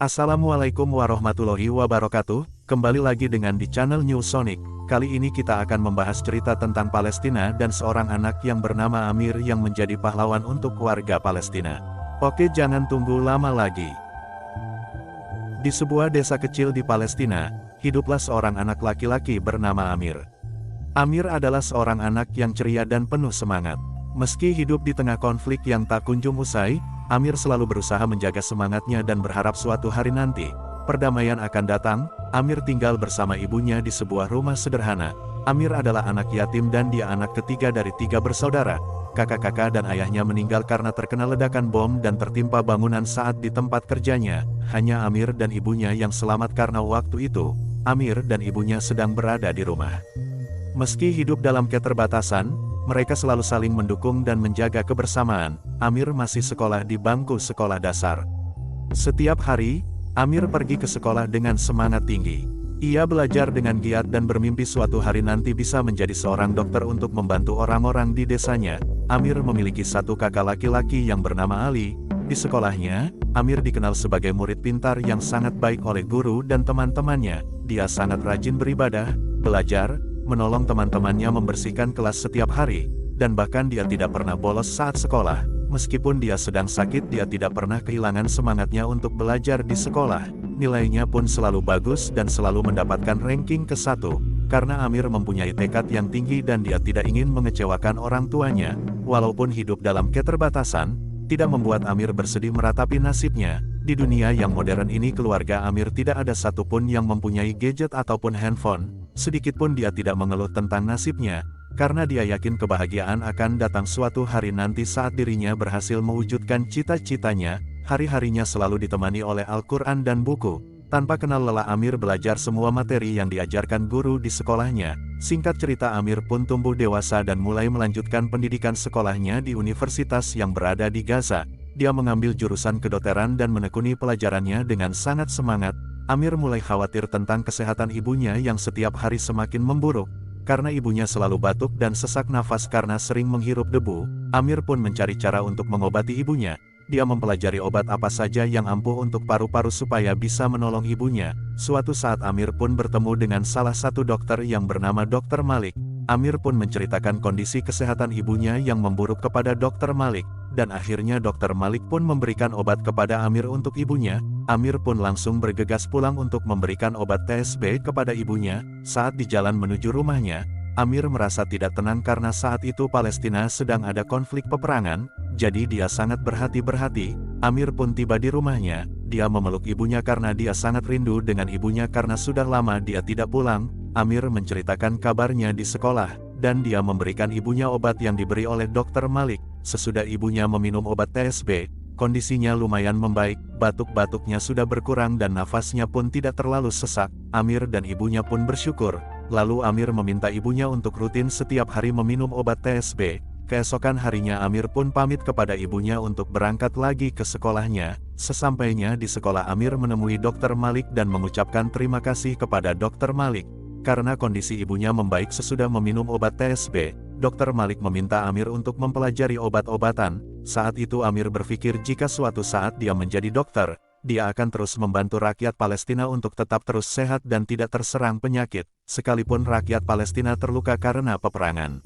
Assalamualaikum warahmatullahi wabarakatuh, kembali lagi dengan di channel New Sonic. Kali ini kita akan membahas cerita tentang Palestina dan seorang anak yang bernama Amir yang menjadi pahlawan untuk warga Palestina. Oke, jangan tunggu lama lagi. Di sebuah desa kecil di Palestina, hiduplah seorang anak laki-laki bernama Amir. Amir adalah seorang anak yang ceria dan penuh semangat. Meski hidup di tengah konflik yang tak kunjung usai, Amir selalu berusaha menjaga semangatnya dan berharap suatu hari nanti, perdamaian akan datang. Amir tinggal bersama ibunya di sebuah rumah sederhana. Amir adalah anak yatim dan dia anak ketiga dari 3 bersaudara. Kakak-kakak dan ayahnya meninggal karena terkena ledakan bom dan tertimpa bangunan saat di tempat kerjanya. Hanya Amir dan ibunya yang selamat karena waktu itu, Amir dan ibunya sedang berada di rumah. Meski hidup dalam keterbatasan, mereka selalu saling mendukung dan menjaga kebersamaan. Amir masih sekolah di bangku sekolah dasar. Setiap hari, Amir pergi ke sekolah dengan semangat tinggi. Ia belajar dengan giat dan bermimpi suatu hari nanti bisa menjadi seorang dokter untuk membantu orang-orang di desanya. Amir memiliki satu kakak laki-laki yang bernama Ali. Di sekolahnya, Amir dikenal sebagai murid pintar yang sangat baik oleh guru dan teman-temannya. Dia sangat rajin beribadah, belajar, menolong teman-temannya membersihkan kelas setiap hari, dan bahkan dia tidak pernah bolos saat sekolah. Meskipun dia sedang sakit, dia tidak pernah kehilangan semangatnya untuk belajar di sekolah. Nilainya pun selalu bagus dan selalu mendapatkan ranking ke-1, karena Amir mempunyai tekad yang tinggi dan dia tidak ingin mengecewakan orang tuanya. Walaupun hidup dalam keterbatasan, tidak membuat Amir bersedih meratapi nasibnya. Di dunia yang modern ini keluarga Amir tidak ada satupun yang mempunyai gadget ataupun handphone. Sedikitpun dia tidak mengeluh tentang nasibnya, karena dia yakin kebahagiaan akan datang suatu hari nanti saat dirinya berhasil mewujudkan cita-citanya. Hari-harinya selalu ditemani oleh Al-Quran dan buku. Tanpa kenal lelah Amir belajar semua materi yang diajarkan guru di sekolahnya. Singkat cerita, Amir pun tumbuh dewasa dan mulai melanjutkan pendidikan sekolahnya di universitas yang berada di Gaza. Dia mengambil jurusan kedokteran dan menekuni pelajarannya dengan sangat semangat. Amir mulai khawatir tentang kesehatan ibunya yang setiap hari semakin memburuk. Karena ibunya selalu batuk dan sesak nafas karena sering menghirup debu, Amir pun mencari cara untuk mengobati ibunya. Dia mempelajari obat apa saja yang ampuh untuk paru-paru supaya bisa menolong ibunya. Suatu saat Amir pun bertemu dengan salah satu dokter yang bernama Dr. Malik. Amir pun menceritakan kondisi kesehatan ibunya yang memburuk kepada Dr. Malik, dan akhirnya Dr. Malik pun memberikan obat kepada Amir untuk ibunya. Amir pun langsung bergegas pulang untuk memberikan obat TSB kepada ibunya. Saat di jalan menuju rumahnya, Amir merasa tidak tenang karena saat itu Palestina sedang ada konflik peperangan, jadi dia sangat berhati-hati. Amir pun tiba di rumahnya. Dia memeluk ibunya karena dia sangat rindu dengan ibunya karena sudah lama dia tidak pulang. Amir menceritakan kabarnya di sekolah, dan dia memberikan ibunya obat yang diberi oleh Dr. Malik. Sesudah ibunya meminum obat TSB, kondisinya lumayan membaik, batuk-batuknya sudah berkurang dan nafasnya pun tidak terlalu sesak. Amir dan ibunya pun bersyukur. Lalu Amir meminta ibunya untuk rutin setiap hari meminum obat TSB. Keesokan harinya Amir pun pamit kepada ibunya untuk berangkat lagi ke sekolahnya. Sesampainya di sekolah, Amir menemui Dr. Malik dan mengucapkan terima kasih kepada Dr. Malik. Karena kondisi ibunya membaik sesudah meminum obat TSB, Dr. Malik meminta Amir untuk mempelajari obat-obatan. Saat itu Amir berpikir jika suatu saat dia menjadi dokter, dia akan terus membantu rakyat Palestina untuk tetap terus sehat dan tidak terserang penyakit, sekalipun rakyat Palestina terluka karena peperangan.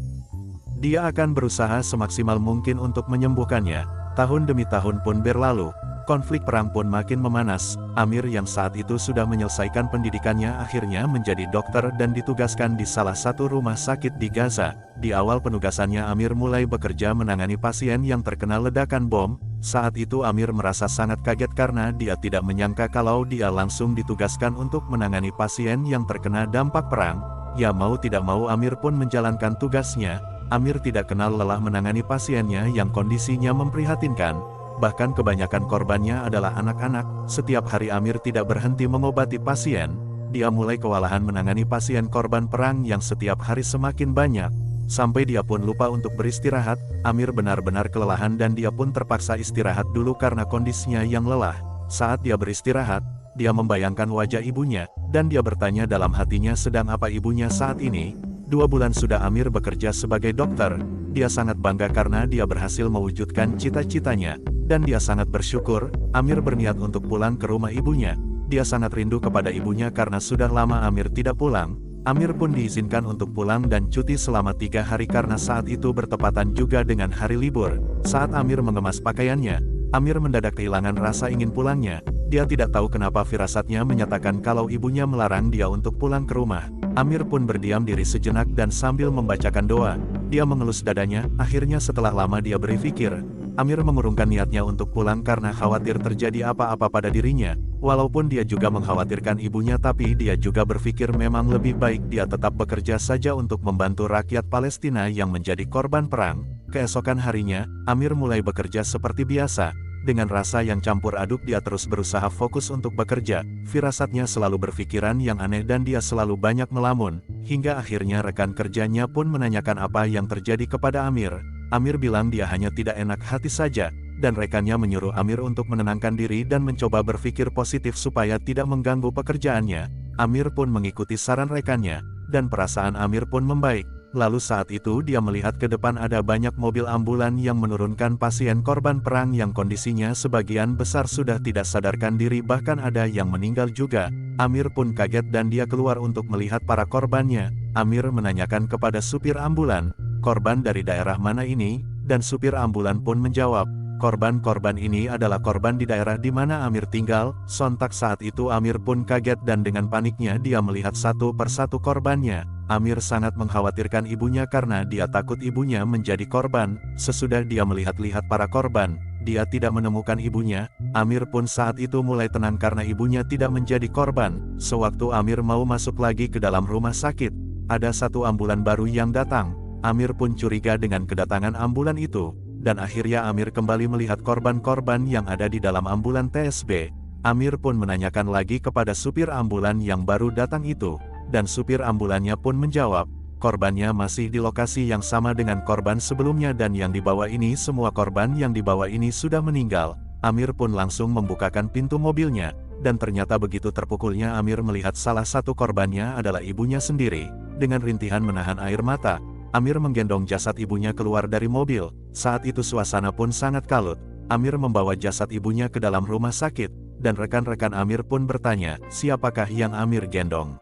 Dia akan berusaha semaksimal mungkin untuk menyembuhkannya. Tahun demi tahun pun berlalu, konflik perang pun makin memanas. Amir yang saat itu sudah menyelesaikan pendidikannya akhirnya menjadi dokter dan ditugaskan di salah satu rumah sakit di Gaza. Di awal penugasannya Amir mulai bekerja menangani pasien yang terkena ledakan bom. Saat itu Amir merasa sangat kaget karena dia tidak menyangka kalau dia langsung ditugaskan untuk menangani pasien yang terkena dampak perang. Ya mau tidak mau Amir pun menjalankan tugasnya. Amir tidak kenal lelah menangani pasiennya yang kondisinya memprihatinkan. Bahkan kebanyakan korbannya adalah anak-anak. Setiap hari Amir tidak berhenti mengobati pasien. Dia mulai kewalahan menangani pasien korban perang yang setiap hari semakin banyak. Sampai dia pun lupa untuk beristirahat. Amir benar-benar kelelahan dan dia pun terpaksa istirahat dulu karena kondisinya yang lelah. Saat dia beristirahat, dia membayangkan wajah ibunya, dan dia bertanya dalam hatinya sedang apa ibunya saat ini. 2 bulan sudah Amir bekerja sebagai dokter. Dia sangat bangga karena dia berhasil mewujudkan cita-citanya. dan dia sangat bersyukur. Amir berniat untuk pulang ke rumah ibunya. Dia sangat rindu kepada ibunya karena sudah lama Amir tidak pulang. Amir pun diizinkan untuk pulang dan cuti selama 3 hari karena saat itu bertepatan juga dengan hari libur. Saat Amir mengemas pakaiannya, Amir mendadak kehilangan rasa ingin pulangnya. Dia tidak tahu kenapa firasatnya menyatakan kalau ibunya melarang dia untuk pulang ke rumah. Amir pun berdiam diri sejenak dan sambil membacakan doa, dia mengelus dadanya. Akhirnya setelah lama dia berpikir, Amir mengurungkan niatnya untuk pulang karena khawatir terjadi apa-apa pada dirinya. Walaupun dia juga mengkhawatirkan ibunya, tapi dia juga berpikir memang lebih baik dia tetap bekerja saja untuk membantu rakyat Palestina yang menjadi korban perang. Keesokan harinya, Amir mulai bekerja seperti biasa. Dengan rasa yang campur aduk dia terus berusaha fokus untuk bekerja. Firasatnya selalu berpikiran yang aneh dan dia selalu banyak melamun. Hingga akhirnya rekan kerjanya pun menanyakan apa yang terjadi kepada Amir. Amir bilang dia hanya tidak enak hati saja, dan rekannya menyuruh Amir untuk menenangkan diri dan mencoba berpikir positif supaya tidak mengganggu pekerjaannya. Amir pun mengikuti saran rekannya, dan perasaan Amir pun membaik. Lalu saat itu dia melihat ke depan ada banyak mobil ambulan yang menurunkan pasien korban perang yang kondisinya sebagian besar sudah tidak sadarkan diri, bahkan ada yang meninggal juga. Amir pun kaget dan dia keluar untuk melihat para korbannya. Amir menanyakan kepada supir ambulan, "Korban dari daerah mana ini?" Dan supir ambulan pun menjawab, "Korban-korban ini adalah korban di daerah di mana Amir tinggal." Sontak saat itu Amir pun kaget dan dengan paniknya dia melihat satu persatu korbannya. Amir sangat mengkhawatirkan ibunya karena dia takut ibunya menjadi korban. Sesudah dia melihat-lihat para korban, dia tidak menemukan ibunya. Amir pun saat itu mulai tenang karena ibunya tidak menjadi korban. Sewaktu Amir mau masuk lagi ke dalam rumah sakit, ada satu ambulan baru yang datang. Amir pun curiga dengan kedatangan ambulan itu. Dan akhirnya Amir kembali melihat korban-korban yang ada di dalam ambulan TSB. Amir pun menanyakan lagi kepada supir ambulan yang baru datang itu. Dan supir ambulannya pun menjawab, korbannya masih di lokasi yang sama dengan korban sebelumnya dan yang dibawa ini semua korban yang dibawa ini sudah meninggal. Amir pun langsung membukakan pintu mobilnya. Dan ternyata begitu terpukulnya Amir melihat salah satu korbannya adalah ibunya sendiri. Dengan rintihan menahan air mata, Amir menggendong jasad ibunya keluar dari mobil. Saat itu suasana pun sangat kalut. Amir membawa jasad ibunya ke dalam rumah sakit, dan rekan-rekan Amir pun bertanya, siapakah yang Amir gendong?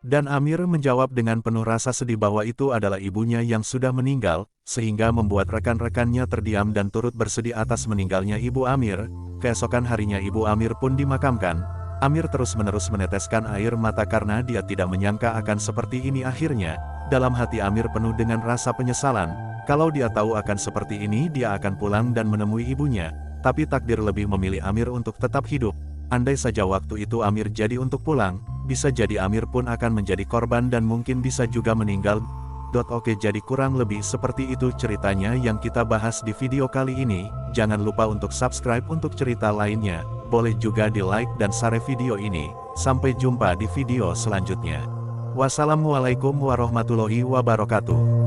Dan Amir menjawab dengan penuh rasa sedih bahwa itu adalah ibunya yang sudah meninggal, sehingga membuat rekan-rekannya terdiam dan turut bersedih atas meninggalnya ibu Amir. Keesokan harinya ibu Amir pun dimakamkan. Amir terus-menerus meneteskan air mata karena dia tidak menyangka akan seperti ini akhirnya. Dalam hati Amir penuh dengan rasa penyesalan. Kalau dia tahu akan seperti ini dia akan pulang dan menemui ibunya. Tapi takdir lebih memilih Amir untuk tetap hidup. Andai saja waktu itu Amir jadi untuk pulang, bisa jadi Amir pun akan menjadi korban dan mungkin bisa juga meninggal. Oke, jadi kurang lebih seperti itu ceritanya yang kita bahas di video kali ini. Jangan lupa untuk subscribe untuk cerita lainnya. Boleh juga di like dan share video ini. Sampai jumpa di video selanjutnya. Wassalamualaikum warahmatullahi wabarakatuh.